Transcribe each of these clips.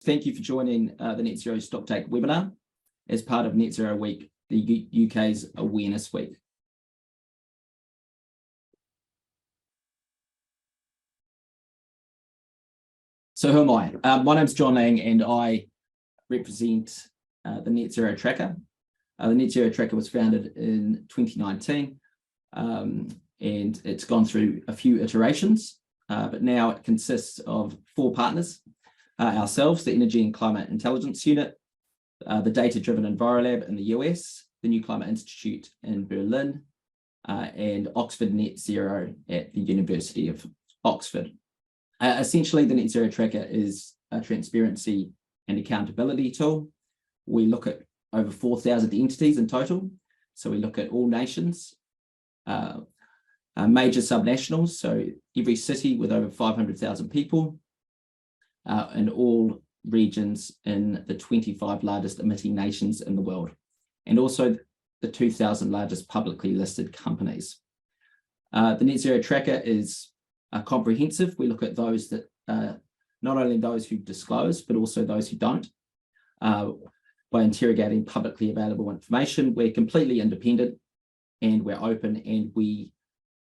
Thank you for joining the Net Zero Stocktake webinar as part of Net Zero Week, the UK's Awareness Week. So who am I? My name's John Lang and I represent the Net Zero Tracker. The Net Zero Tracker was founded in 2019 and it's gone through a few iterations, but now it consists of 4 partners. Ourselves, the Energy and Climate Intelligence Unit, the Data-Driven Envirolab in the US, the New Climate Institute in Berlin, and Oxford Net Zero at the University of Oxford. Essentially, the Net Zero Tracker is a transparency and accountability tool. We look at over 4,000 entities in total. So we look at all nations, major subnationals, so every city with over 500,000 people, and all regions in the 25 largest emitting nations in the world, and also the 2,000 largest publicly listed companies. The Net Zero Tracker is comprehensive. We look at those that, not only those who disclose, but also those who don't. By interrogating publicly available information, we're completely independent and we're open and we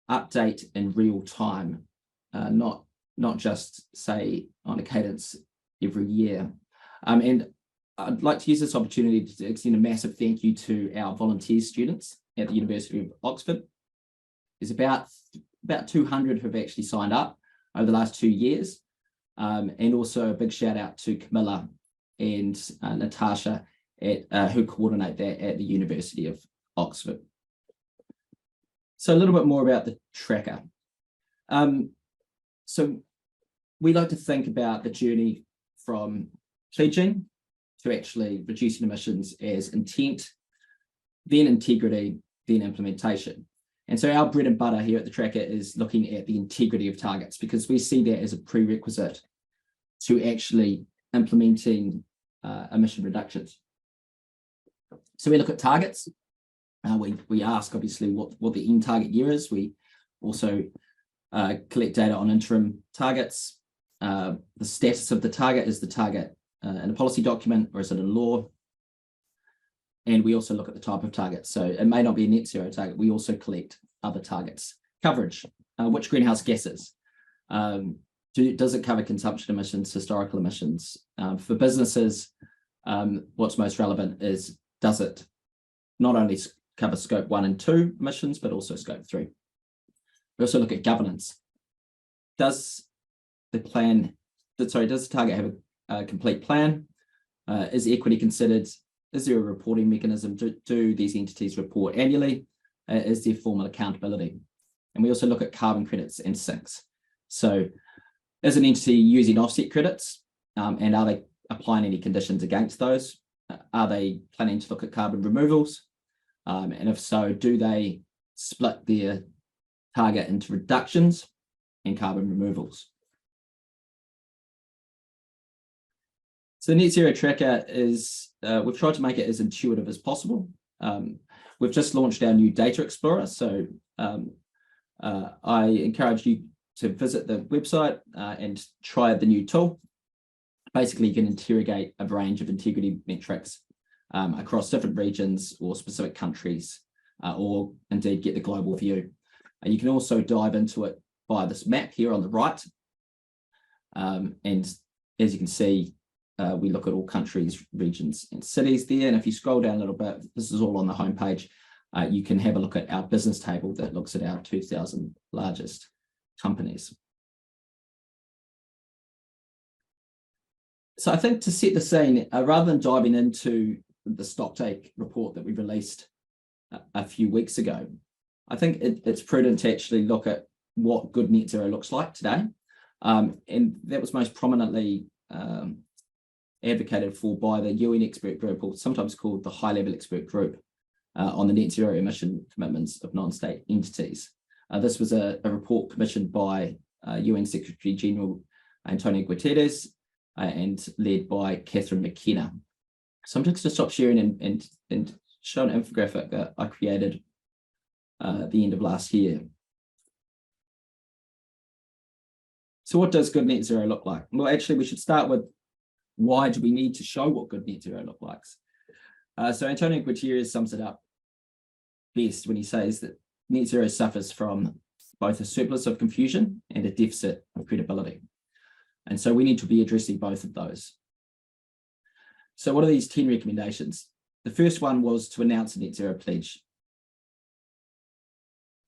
update in real time, not just say on a cadence every year. And I'd like to use this opportunity to extend a massive thank you to our volunteer students at the University of Oxford. There's about 200 who have actually signed up over the last 2 years. And also a big shout out to Camilla and Natasha who coordinate that at the University of Oxford. So a little bit more about the tracker. So we like to think about the journey from pledging to actually reducing emissions as intent, then integrity, then implementation. And so our bread and butter here at the tracker is looking at the integrity of targets because we see that as a prerequisite to actually implementing emission reductions. So we look at targets. We ask obviously what the end target year is. We also collect data on interim targets. The status of the target, is the target in a policy document or is it a law? And we also look at the type of target. So it may not be a net zero target. We also collect other targets. Coverage, which greenhouse gases? Does it cover consumption emissions, historical emissions? For businesses, what's most relevant is, does it not only cover scope 1 and 2 emissions, but also scope 3? We also look at governance. Does the target have a complete plan? Is equity considered? Is there a reporting mechanism? Do these entities report annually? Is there formal accountability? And we also look at carbon credits and sinks. So is an entity using offset credits? And are they applying any conditions against those? Are they planning to look at carbon removals? And if so, do they split their target into reductions and carbon removals? So the Net Zero Tracker is, we've tried to make it as intuitive as possible. We've just launched our new Data Explorer. So I encourage you to visit the website and try the new tool. Basically, you can interrogate a range of integrity metrics across different regions or specific countries, or indeed get the global view. You can also dive into it by this map here on the right. And as you can see, we look at all countries, regions, and cities there. And if you scroll down a little bit, this is all on the homepage. You can have a look at our business table that looks at our 2,000 largest companies. So I think to set the scene, rather than diving into the Stocktake report that we released a few weeks ago, I think it's prudent to actually look at what good net zero looks like today. And that was most prominently advocated for by the UN expert group, or sometimes called the high-level expert group, on the net zero emission commitments of non-state entities. This was a report commissioned by UN Secretary General Antonio Guterres and led by Catherine McKenna. So I'm just going to stop sharing and show an infographic that I created at the end of last year. So what does good net zero look like? Well, actually, we should start with why do we need to show what good net zero looks like? So Antonio Gutierrez sums it up best when he says that net zero suffers from both a surplus of confusion and a deficit of credibility. And so we need to be addressing both of those. So what are these 10 recommendations? The first one was to announce a net zero pledge.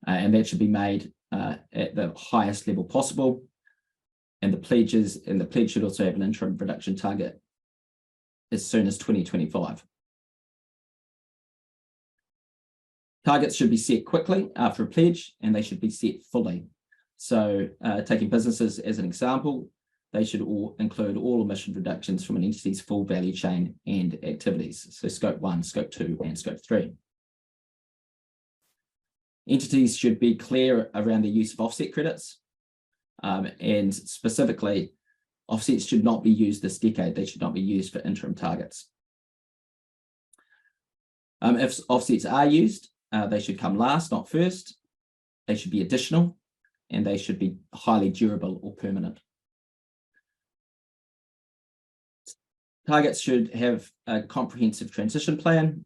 And that should be made at the highest level possible. And the pledge should also have an interim reduction target as soon as 2025. Targets should be set quickly after a pledge, and they should be set fully. So taking businesses as an example, they should all include all emission reductions from an entity's full value chain and activities. So scope 1, scope 2, and scope 3. Entities should be clear around the use of offset credits. And specifically, offsets should not be used this decade. They should not be used for interim targets. If offsets are used, they should come last, not first. They should be additional, and they should be highly durable or permanent. Targets should have a comprehensive transition plan.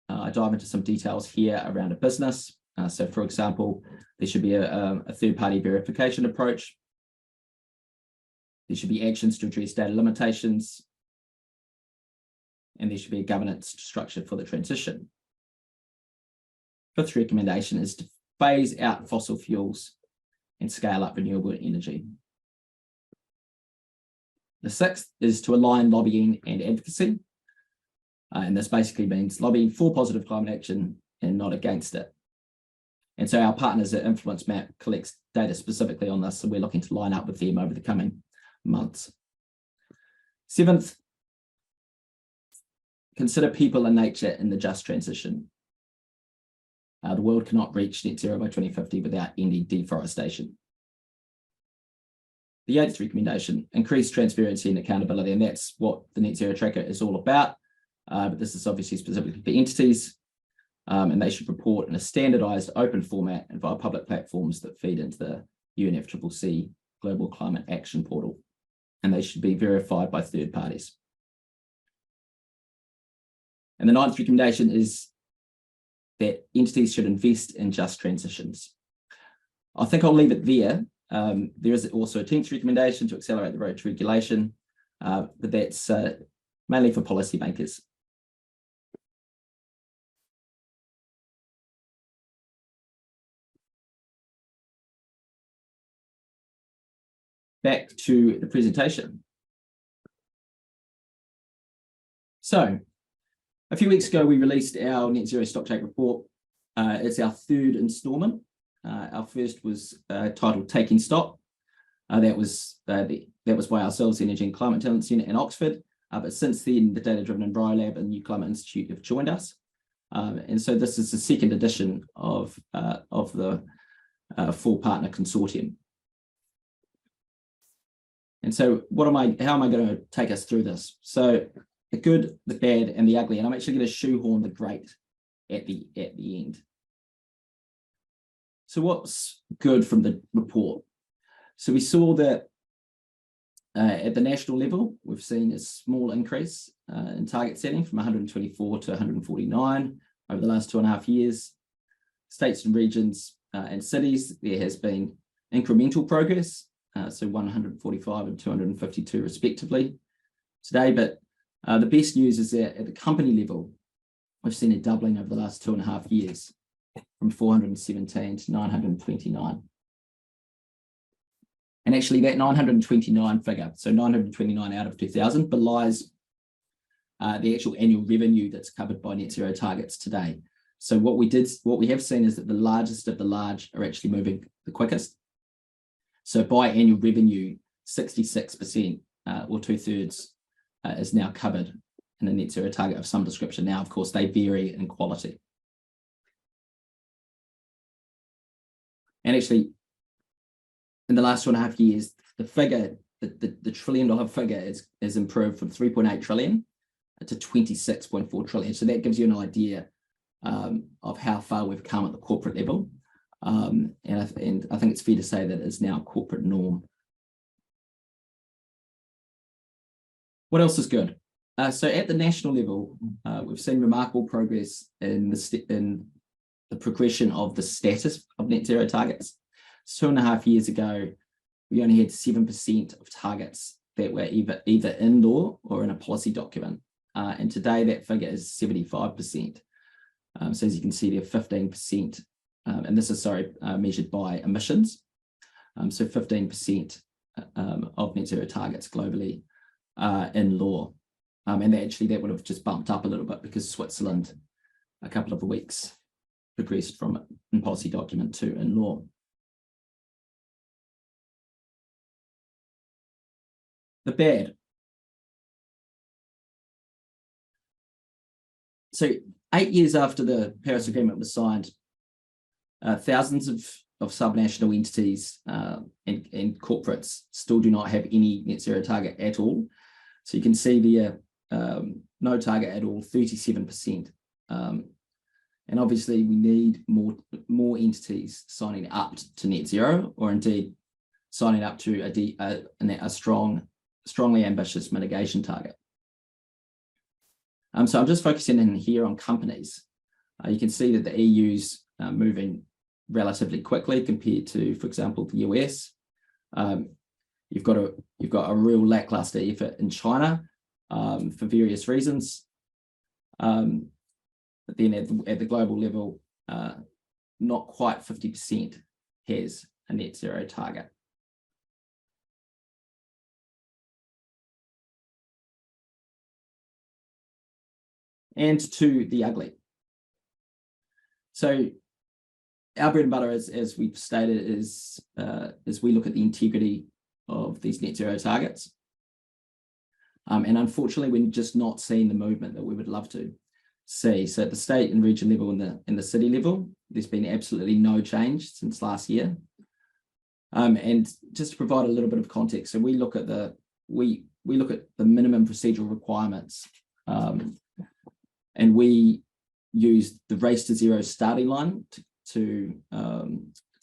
I dive into some details here around a business. So, for example, there should be a third-party verification approach. There should be actions to address data limitations. And there should be a governance structure for the transition. Fifth recommendation is to phase out fossil fuels and scale up renewable energy. The sixth is to align lobbying and advocacy. And this basically means lobbying for positive climate action and not against it. And so our partners at Influence Map collects data specifically on this, so we're looking to line up with them over the coming months. Seventh, consider people and nature in the just transition. The world cannot reach net zero by 2050 without ending deforestation. The eighth recommendation, increase transparency and accountability, and that's what the net zero tracker is all about. But this is obviously specifically for entities. And they should report in a standardized open format and via public platforms that feed into the UNFCCC Global Climate Action Portal. And they should be verified by third parties. And the ninth recommendation is that entities should invest in just transitions. I think I'll leave it there. There is also a 10th recommendation to accelerate the road to regulation, but that's mainly for policymakers. Back to the presentation. So, a few weeks ago, we released our Net Zero Stocktake report. It's our third instalment. Our first was titled Taking Stock. That was by ourselves, the Energy and Climate Intelligence Unit in Oxford. But since then, the Data Driven Enviro Lab and New Climate Institute have joined us. And so this is the second edition of the full partner consortium. And so how am I going to take us through this? So the good, the bad, and the ugly, and I'm actually going to shoehorn the great at the end. So what's good from the report? So we saw that at the national level, we've seen a small increase in target setting from 124 to 149 over the last 2.5 years. States and regions and cities, there has been incremental progress. So 145 and 252 respectively today. But the best news is that at the company level, we've seen a doubling over the last 2.5 years from 417 to 929. And actually that 929 figure, so 929 out of 2,000, belies the actual annual revenue that's covered by net zero targets today. So what we have seen is that the largest of the large are actually moving the quickest. So by annual revenue, 66% or 2/3 is now covered in a net zero target of some description. Now, of course, they vary in quality. And actually, in the last 2.5 years, the figure, the trillion-dollar figure is improved from 3.8 trillion to 26.4 trillion. So that gives you an idea of how far we've come at the corporate level. And I think it's fair to say that it's now a corporate norm. What else is good? So at the national level, we've seen remarkable progress in the progression of the status of net zero targets. 2.5 years ago, we only had 7% of targets that were either in law or in a policy document. And today that figure is 75%. So as you can see there, 15%, and this is, measured by emissions. So 15% of net zero targets globally in law. And actually that would have just bumped up a little bit because Switzerland, a couple of weeks, progressed from in policy document to in law. The bad. So 8 years after the Paris Agreement was signed, thousands of subnational entities and corporates still do not have any net zero target at all. So you can see there, no target at all, 37%. And obviously we need more entities signing up to net zero, or indeed signing up to a strongly ambitious mitigation target. So I'm just focusing in here on companies. You can see that the EU's moving relatively quickly compared to, for example, the US. You've got a real lackluster effort in China for various reasons. But then at the global level, not quite 50% has a net zero target. And to the ugly. So our bread and butter, as we've stated, is we look at the integrity of these net zero targets. And unfortunately, we're just not seeing the movement that we would love to see. So at the state and region level and the city level, there's been absolutely no change since last year. And just to provide a little bit of context, so we look at the minimum procedural requirements, and we use the race to zero starting line to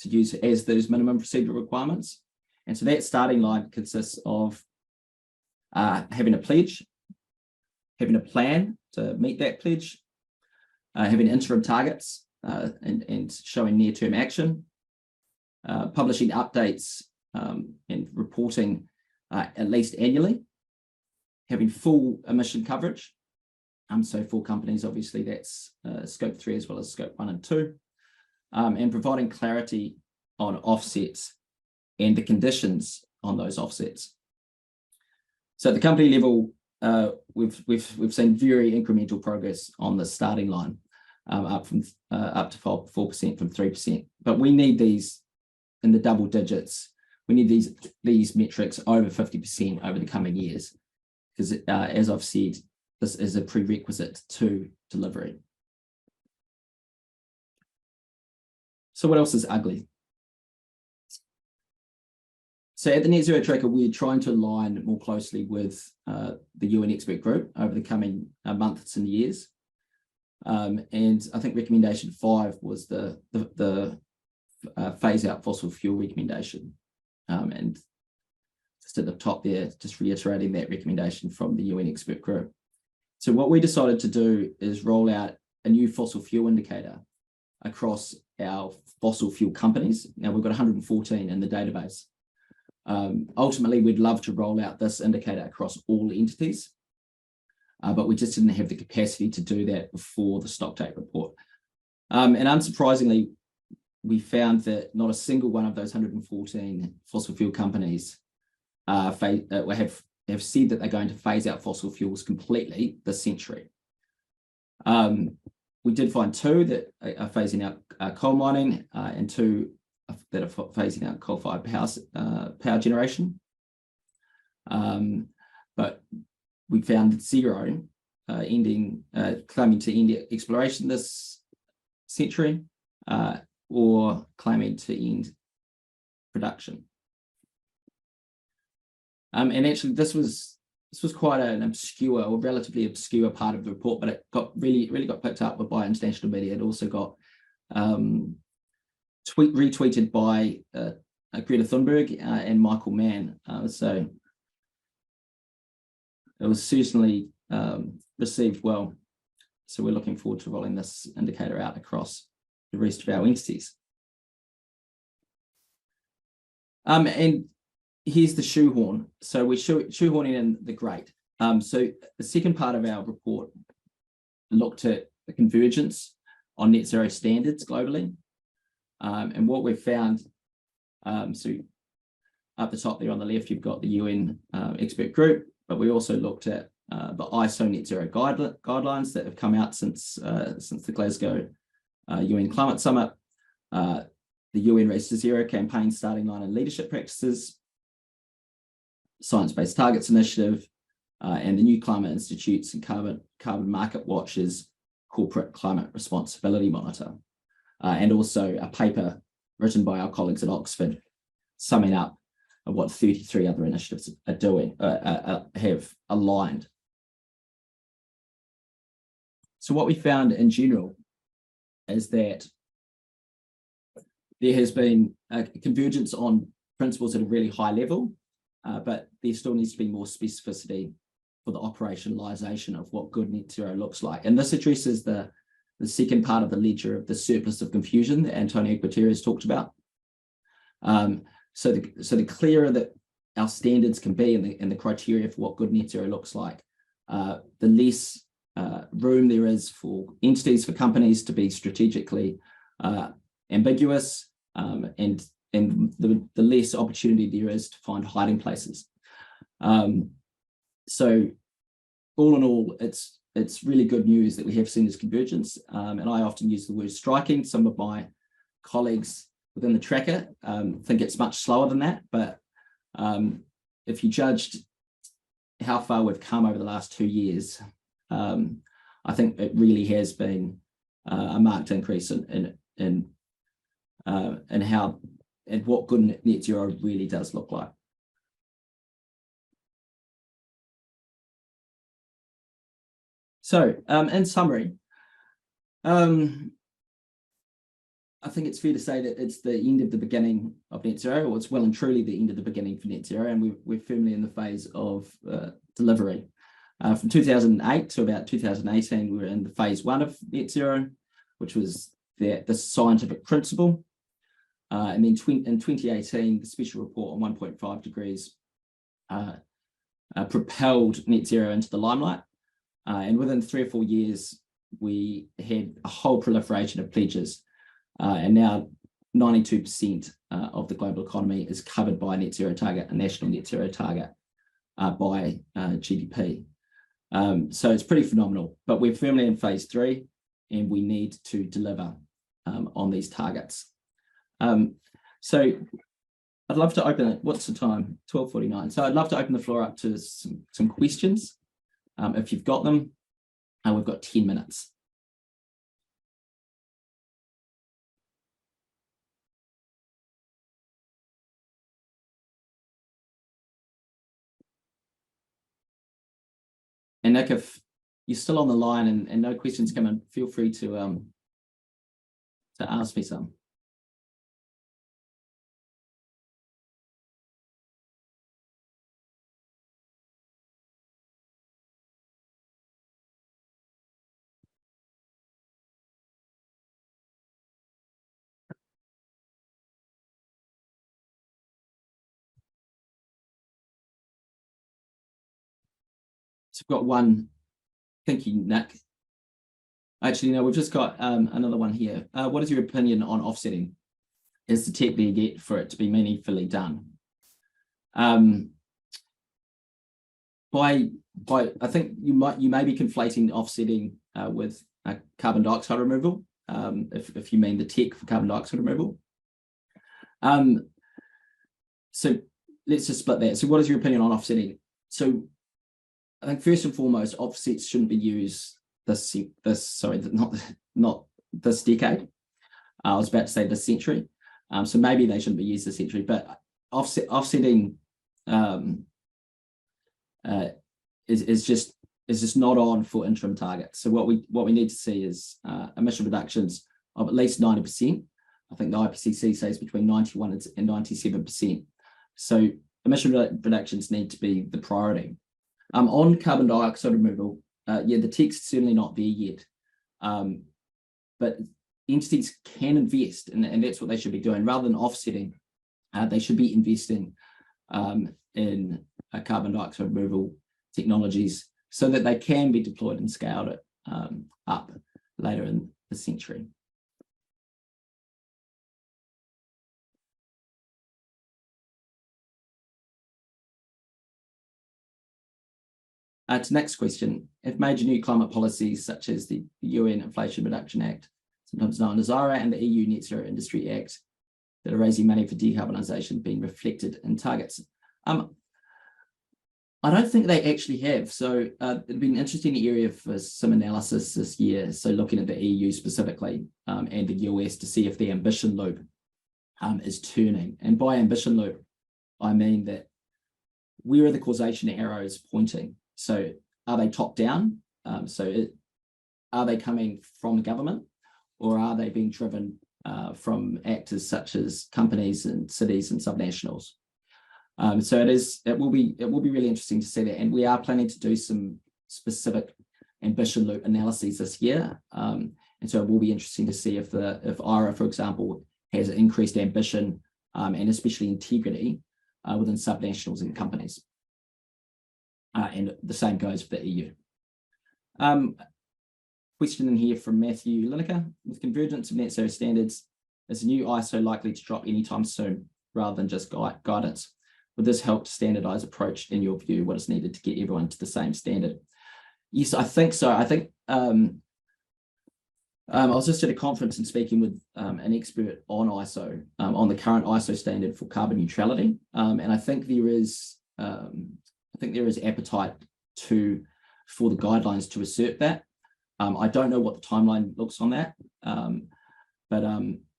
use as those minimum procedural requirements. And so that starting line consists of having a pledge, having a plan to meet that pledge, having interim targets and showing near-term action, publishing updates and reporting at least annually, having full emission coverage. So for companies, obviously that's scope 3 as well as scope 1 and 2, and providing clarity on offsets and the conditions on those offsets. So at the company level, we've seen very incremental progress on the starting line, up to 4% from 3%. But we need these in the double digits. We need these metrics over 50% over the coming years, because as I've said, this is a prerequisite to delivery. So what else is ugly? So at the Net Zero Tracker, we're trying to align more closely with the UN expert group over the coming months and years. And I think recommendation 5 was the phase out fossil fuel recommendation. And just at the top there, just reiterating that recommendation from the UN expert group. So what we decided to do is roll out a new fossil fuel indicator across our fossil fuel companies. Now we've got 114 in the database. Ultimately, we'd love to roll out this indicator across all entities, but we just didn't have the capacity to do that before the Stocktake report. And unsurprisingly, we found that not a single one of those 114 fossil fuel companies have said that they're going to phase out fossil fuels completely this century. We did find 2 that are phasing out coal mining and 2 that are phasing out coal-fired power generation. But we found 0 claiming to end exploration this century or claiming to end production. And actually, this was quite an obscure or relatively obscure part of the report, but it got really got picked up by international media. It also got retweeted by Greta Thunberg and Michael Mann. So it was certainly received well. So we're looking forward to rolling this indicator out across the rest of our entities. And here's the shoehorn. So we're shoehorning in the great. So the second part of our report looked at the convergence on net zero standards globally. And what we've found, so up the top there on the left, you've got the UN expert group, but we also looked at the ISO net zero guidelines that have come out since the Glasgow UN Climate Summit, the UN Race to Zero campaign starting line and leadership practices, Science-Based Targets Initiative, and the New Climate Institute's and Carbon Market Watch's Corporate Climate Responsibility Monitor, and also a paper written by our colleagues at Oxford summing up what 33 other initiatives are doing, have aligned. So what we found in general is that there has been a convergence on principles at a really high level, but there still needs to be more specificity for the operationalization of what good net zero looks like. And this addresses the second part of the ledger of the surplus of confusion that Antonio Guterres talked about. So the clearer that our standards can be and the criteria for what good net zero looks like, the less room there is for entities, for companies to be strategically ambiguous, and the less opportunity there is to find hiding places. So all in all, it's really good news that we have seen this convergence, and I often use the word striking. Some of my colleagues within the tracker think it's much slower than that, but if you judged how far we've come over the last 2 years, I think it really has been a marked increase in how and what good net zero really does look like. So in summary, I think it's fair to say that it's the end of the beginning of net zero, or it's well and truly the end of the beginning for net zero, and we're firmly in the phase of delivery. From 2008 to about 2018, we were in the phase 1 of net zero, which was the scientific principle. And then in 2018, the special report on 1.5 degrees propelled net zero into the limelight. And within 3 or 4 years, we had a whole proliferation of pledges. And now 92% of the global economy is covered by a net zero target, a national net zero target by GDP. So it's pretty phenomenal, but we're firmly in phase 3 and we need to deliver on these targets. So I'd love to open it. What's the time? 12:49. So I'd love to open the floor up to some questions. If you've got them, we've got 10 minutes. And Nick, if you're still on the line and no questions come in, feel free to ask me some. So we've got one. Thank you, Nick. Actually, no, we've just got another one here. What is your opinion on offsetting? Is the tech there yet for it to be meaningfully done? I think you may be conflating offsetting with carbon dioxide removal, if you mean the tech for carbon dioxide removal. So let's just split that. So what is your opinion on offsetting? So I think first and foremost, offsets shouldn't be used not this decade. I was about to say this century. So maybe they shouldn't be used this century, but offsetting is just not on for interim targets. So what we need to see is emission reductions of at least 90%. I think the IPCC says between 91 and 97%. So emission reductions need to be the priority. On carbon dioxide removal, yeah, the tech's certainly not there yet, but entities can invest, and that's what they should be doing. Rather than offsetting, they should be investing in carbon dioxide removal technologies so that they can be deployed and scaled up later in the century. To the next question, if major new climate policies such as the UN Inflation Reduction Act, sometimes known as IRA, and the EU Net Zero Industry Act that are raising money for decarbonisation being reflected in targets? I don't think they actually have. So it'd be an interesting area for some analysis this year. So looking at the EU specifically and the US to see if the ambition loop is turning. And by ambition loop, I mean that where are the causation arrows pointing? So are they top down? Are they coming from the government, or are they being driven from actors such as companies and cities and subnationals? So it will be really interesting to see that, and we are planning to do some specific ambition loop analyses this year, and so it will be interesting to see if IRA, for example, has increased ambition and especially integrity within subnationals and companies, and the same goes for the EU. Question in here from Matthew Lineker: with convergence of net zero standards, is the new ISO likely to drop anytime soon rather than just guidance? Would this help to standardise approach in your view? What is needed to get everyone to the same standard? Yes, I think so. I think I was just at a conference and speaking with an expert on ISO, on the current ISO standard for carbon neutrality, and I think there is appetite for the guidelines to assert that. I don't know what the timeline looks on that, but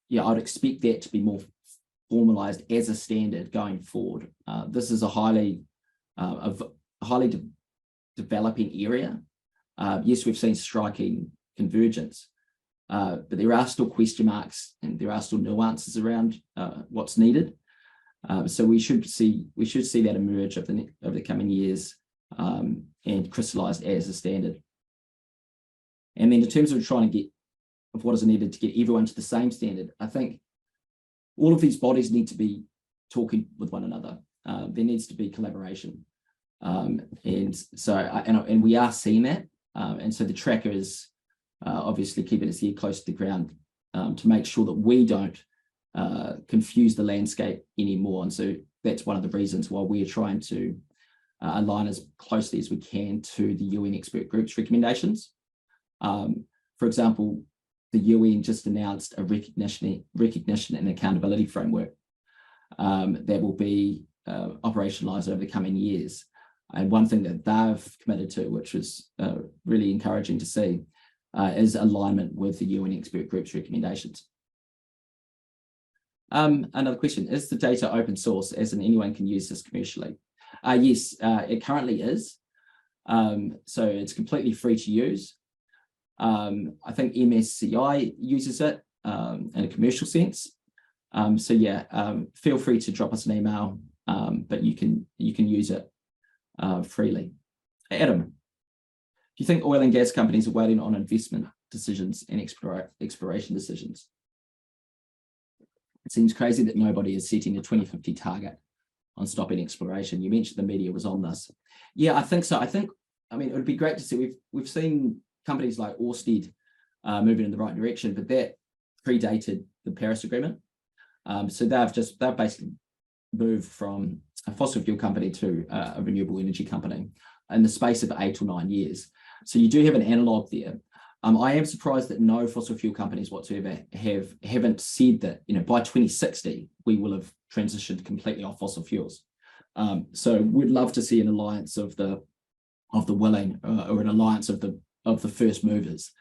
yeah, I'd expect that to be more formalized as a standard going forward. This is a highly developing area. Yes, we've seen striking convergence, but there are still question marks and there are still nuances around what's needed. So we should see that emerge over the coming years and crystallized as a standard. And then in terms of trying to get of what is needed to get everyone to the same standard, I think all of these bodies need to be talking with one another. There needs to be collaboration, and we are seeing that. And so the tracker is obviously keeping its ear close to the ground to make sure that we don't confuse the landscape anymore. And so that's one of the reasons why we are trying to align as closely as we can to the UN expert group's recommendations. For example, the UN just announced a recognition and accountability framework that will be operationalized over the coming years. And one thing that they've committed to, which was really encouraging to see, is alignment with the UN expert group's recommendations. Another question: is the data open source, as in anyone can use this commercially? Yes, it currently is. So it's completely free to use. I think MSCI uses it in a commercial sense. So yeah, feel free to drop us an email, but you can use it freely. Adam, do you think oil and gas companies are waiting on investment decisions and exploration decisions? It seems crazy that nobody is setting a 2050 target on stopping exploration. You mentioned the media was on this. Yeah, I think so. I mean, it would be great to see. We've seen companies like Ørsted moving in the right direction, but that predated the Paris Agreement. So they've basically moved from a fossil fuel company to a renewable energy company in the space of 8 or 9 years. So you do have an analog there. I am surprised that no fossil fuel companies whatsoever haven't said that, you know, by 2060 we will have transitioned completely off fossil fuels. So we'd love to see an alliance of the willing or an alliance of the first movers.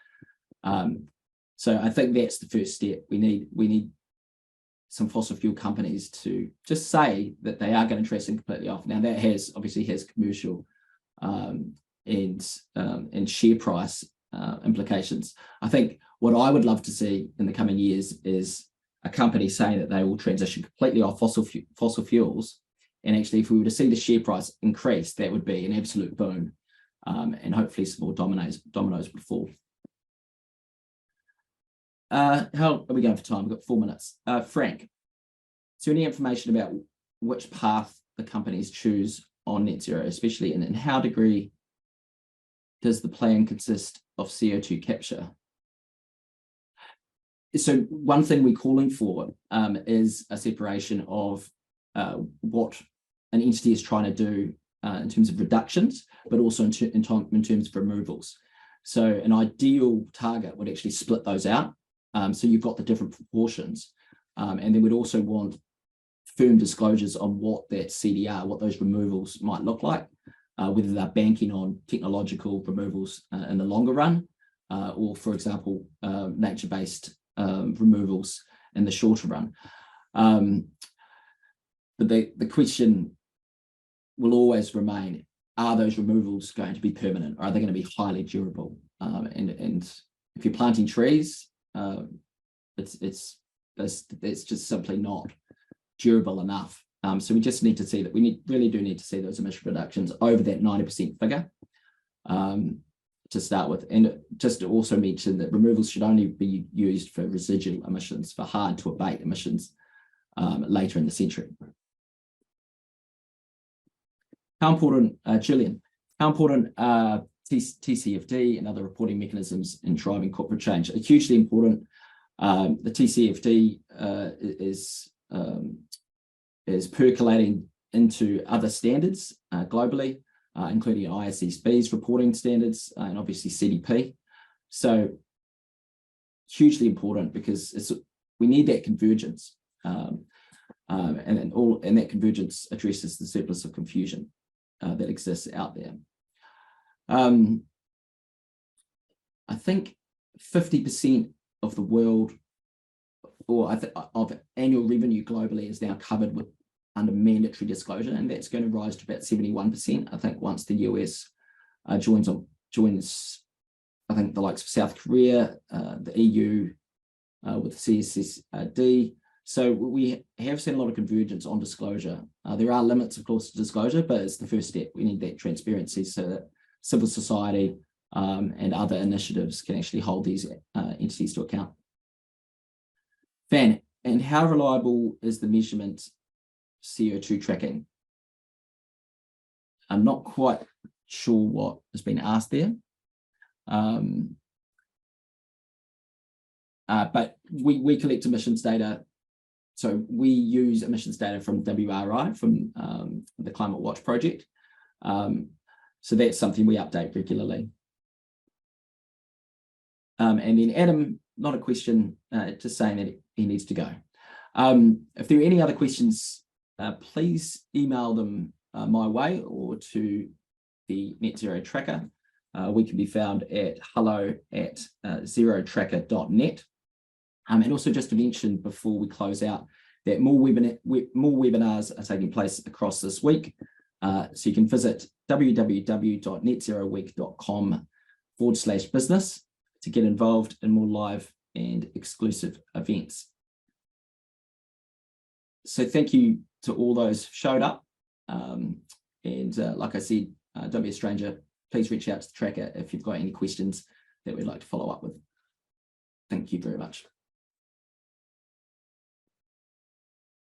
So I think that's the first step. We need some fossil fuel companies to just say that they are going to transition completely off. Now that obviously has commercial and share price implications. I think what I would love to see in the coming years is a company saying that they will transition completely off fossil fuels And actually, if we were to see the share price increase, that would be an absolute boom. And hopefully some more dominoes would fall. How are we going for time? We've got 4 minutes. Frank, is there any information about which path the companies choose on net zero, especially in how degree does the plan consist of CO2 capture? So one thing we're calling for is a separation of what an entity is trying to do in terms of reductions, but also in terms of removals. So an ideal target would actually split those out. So you've got the different proportions. And then we'd also want firm disclosures on what that CDR, what those removals might look like, whether they're banking on technological removals in the longer run, or, for example, nature-based removals in the shorter run. But the question will always remain, are those removals going to be permanent, or are they going to be highly durable? And if you're planting trees, it's just simply not durable enough. So we just need to see that really do need to see those emission reductions over that 90% figure to start with. And just to also mention that removals should only be used for residual emissions, for hard to abate emissions later in the century. How important, Gillian, how important TCFD and other reporting mechanisms in driving corporate change? Hugely important. The TCFD is percolating into other standards globally, including ISSB's reporting standards and obviously CDP. So hugely important because we need that convergence, and that convergence addresses the surplus of confusion that exists out there. I think 50% of the world, or of annual revenue globally, is now covered under mandatory disclosure, and that's going to rise to about 71%. I think once the US joins, I think the likes of South Korea, the EU with CSSD. So we have seen a lot of convergence on disclosure. There are limits, of course, to disclosure, but it's the first step. We need that transparency so that civil society and other initiatives can actually hold these entities to account. Van, and how reliable is the measurement CO2 tracking? I'm not quite sure what has been asked there. But we collect emissions data. So we use emissions data from WRI, from the Climate Watch project. So that's something we update regularly. And then Adam, not a question, just saying that he needs to go. If there are any other questions, please email them my way or to the Net Zero Tracker. We can be found at hello@zerotracker.net. And also just to mention before we close out that more webinars are taking place across this week. So you can visit www.netzeroweek.com/business to get involved in more live and exclusive events. So thank you to all those who showed up. And like I said, don't be a stranger. Please reach out to the tracker if you've got any questions that we'd like to follow up with. Thank you very much.